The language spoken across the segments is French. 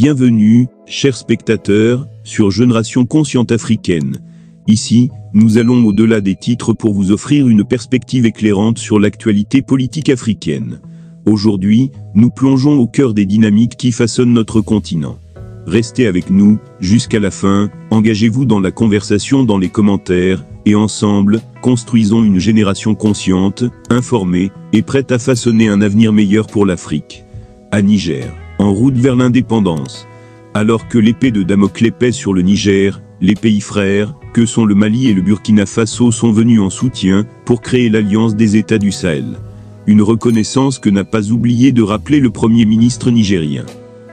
Bienvenue, chers spectateurs, sur Génération Consciente Africaine. Ici, nous allons au-delà des titres pour vous offrir une perspective éclairante sur l'actualité politique africaine. Aujourd'hui, nous plongeons au cœur des dynamiques qui façonnent notre continent. Restez avec nous, jusqu'à la fin, engagez-vous dans la conversation dans les commentaires, et ensemble, construisons une génération consciente, informée, et prête à façonner un avenir meilleur pour l'Afrique. À Niger, en route vers l'indépendance. Alors que l'épée de Damoclès pèse sur le Niger, les pays frères, que sont le Mali et le Burkina Faso, sont venus en soutien, pour créer l'Alliance des États du Sahel. Une reconnaissance que n'a pas oublié de rappeler le Premier ministre nigérien.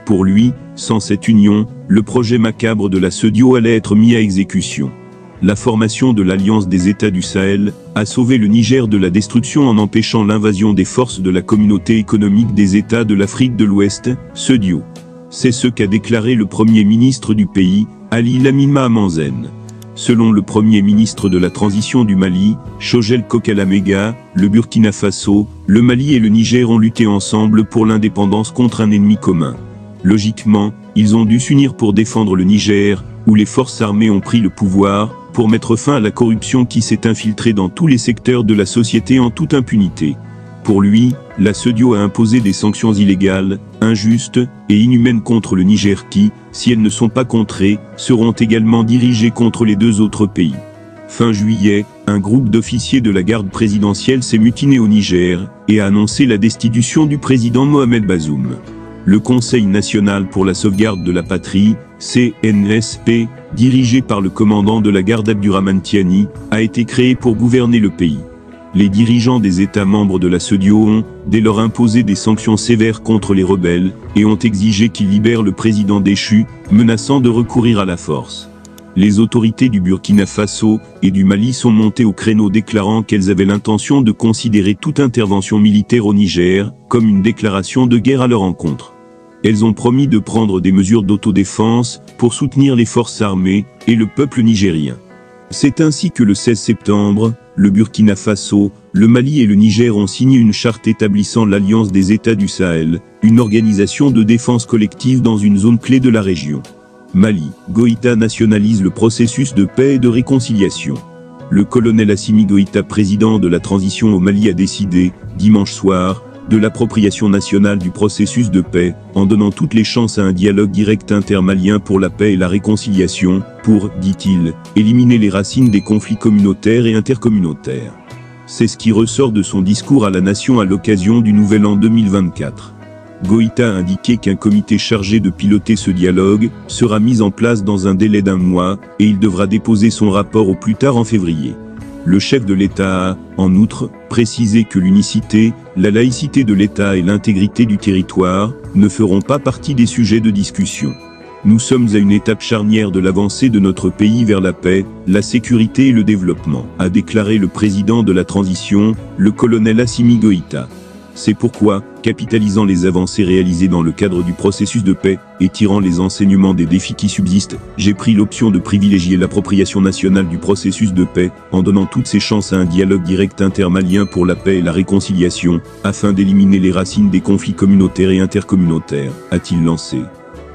Pour lui, sans cette union, le projet macabre de la CEDEAO allait être mis à exécution. La formation de l'Alliance des États du Sahel a sauvé le Niger de la destruction en empêchant l'invasion des forces de la Communauté économique des États de l'Afrique de l'Ouest, CEDEAO. C'est ce qu'a déclaré le Premier ministre du pays, Ali Lamine Mahamanzen. Selon le Premier ministre de la transition du Mali, Chogel Kokalamega, le Burkina Faso, le Mali et le Niger ont lutté ensemble pour l'indépendance contre un ennemi commun. Logiquement, ils ont dû s'unir pour défendre le Niger, où les forces armées ont pris le pouvoir, pour mettre fin à la corruption qui s'est infiltrée dans tous les secteurs de la société en toute impunité. Pour lui, la CEDEAO a imposé des sanctions illégales, injustes et inhumaines contre le Niger qui, si elles ne sont pas contrées, seront également dirigées contre les deux autres pays. Fin juillet, un groupe d'officiers de la garde présidentielle s'est mutiné au Niger et a annoncé la destitution du président Mohamed Bazoum. Le Conseil national pour la sauvegarde de la patrie, CNSP, dirigé par le commandant de la garde Abdurrahman Tiani, a été créé pour gouverner le pays. Les dirigeants des États membres de la CEDEAO ont, dès lors, imposé des sanctions sévères contre les rebelles, et ont exigé qu'ils libèrent le président déchu, menaçant de recourir à la force. Les autorités du Burkina Faso et du Mali sont montées au créneau déclarant qu'elles avaient l'intention de considérer toute intervention militaire au Niger comme une déclaration de guerre à leur encontre. Elles ont promis de prendre des mesures d'autodéfense pour soutenir les forces armées et le peuple nigérien. C'est ainsi que le 16 septembre, le Burkina Faso, le Mali et le Niger ont signé une charte établissant l'Alliance des États du Sahel, une organisation de défense collective dans une zone clé de la région. Mali, Goïta nationalise le processus de paix et de réconciliation. Le colonel Assimi Goïta, président de la transition au Mali, a décidé, dimanche soir, de l'appropriation nationale du processus de paix, en donnant toutes les chances à un dialogue direct intermalien pour la paix et la réconciliation, pour, dit-il, éliminer les racines des conflits communautaires et intercommunautaires. C'est ce qui ressort de son discours à la nation à l'occasion du Nouvel An 2024. Goïta a indiqué qu'un comité chargé de piloter ce dialogue sera mis en place dans un délai d'1 mois, et il devra déposer son rapport au plus tard en février. Le chef de l'État a, en outre, précisé que l'unicité, la laïcité de l'État et l'intégrité du territoire ne feront pas partie des sujets de discussion. Nous sommes à une étape charnière de l'avancée de notre pays vers la paix, la sécurité et le développement, a déclaré le président de la transition, le colonel Assimi Goïta. C'est pourquoi, capitalisant les avancées réalisées dans le cadre du processus de paix, et tirant les enseignements des défis qui subsistent, j'ai pris l'option de privilégier l'appropriation nationale du processus de paix, en donnant toutes ses chances à un dialogue direct intermalien pour la paix et la réconciliation, afin d'éliminer les racines des conflits communautaires et intercommunautaires, a-t-il lancé.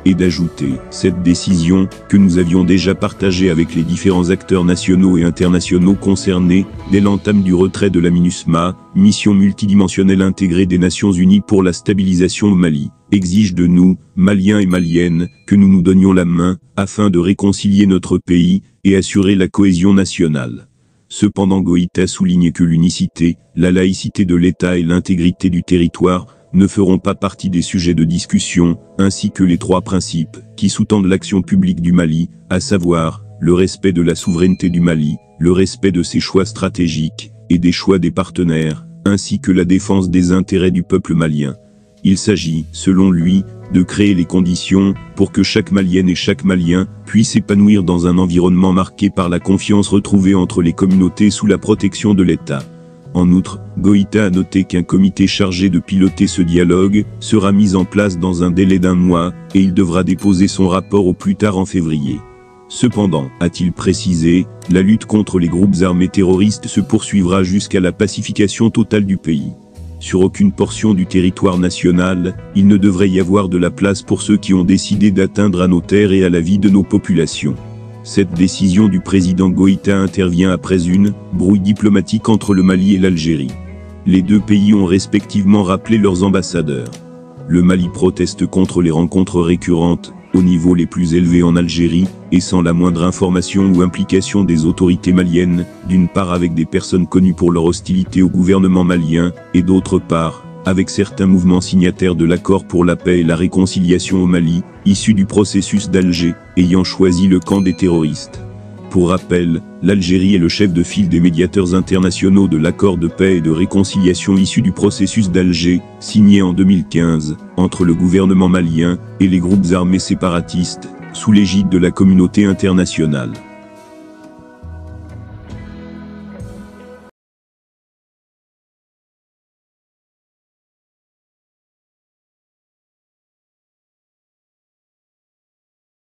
Et d'ajouter, cette décision, que nous avions déjà partagée avec les différents acteurs nationaux et internationaux concernés, dès l'entame du retrait de la MINUSMA, mission multidimensionnelle intégrée des Nations Unies pour la stabilisation au Mali, exige de nous, Maliens et Maliennes, que nous nous donnions la main, afin de réconcilier notre pays, et assurer la cohésion nationale. Cependant, Goïta souligne que l'unicité, la laïcité de l'État et l'intégrité du territoire ne feront pas partie des sujets de discussion, ainsi que les 3 principes qui sous-tendent l'action publique du Mali, à savoir, le respect de la souveraineté du Mali, le respect de ses choix stratégiques, et des choix des partenaires, ainsi que la défense des intérêts du peuple malien. Il s'agit, selon lui, de créer les conditions pour que chaque Malienne et chaque Malien puisse s'épanouir dans un environnement marqué par la confiance retrouvée entre les communautés sous la protection de l'État. En outre, Goïta a noté qu'un comité chargé de piloter ce dialogue sera mis en place dans un délai d'1 mois, et il devra déposer son rapport au plus tard en février. Cependant, a-t-il précisé, la lutte contre les groupes armés terroristes se poursuivra jusqu'à la pacification totale du pays. sur aucune portion du territoire national, il ne devrait y avoir de la place pour ceux qui ont décidé d'atteindre à nos terres et à la vie de nos populations. Cette décision du président Goïta intervient après une brouille diplomatique entre le Mali et l'Algérie. Les deux pays ont respectivement rappelé leurs ambassadeurs. Le Mali proteste contre les rencontres récurrentes, au niveau les plus élevés en Algérie, et sans la moindre information ou implication des autorités maliennes, d'une part avec des personnes connues pour leur hostilité au gouvernement malien, et d'autre part, avec certains mouvements signataires de l'accord pour la paix et la réconciliation au Mali, issus du processus d'Alger, ayant choisi le camp des terroristes. Pour rappel, l'Algérie est le chef de file des médiateurs internationaux de l'accord de paix et de réconciliation issu du processus d'Alger, signé en 2015, entre le gouvernement malien et les groupes armés séparatistes, sous l'égide de la communauté internationale.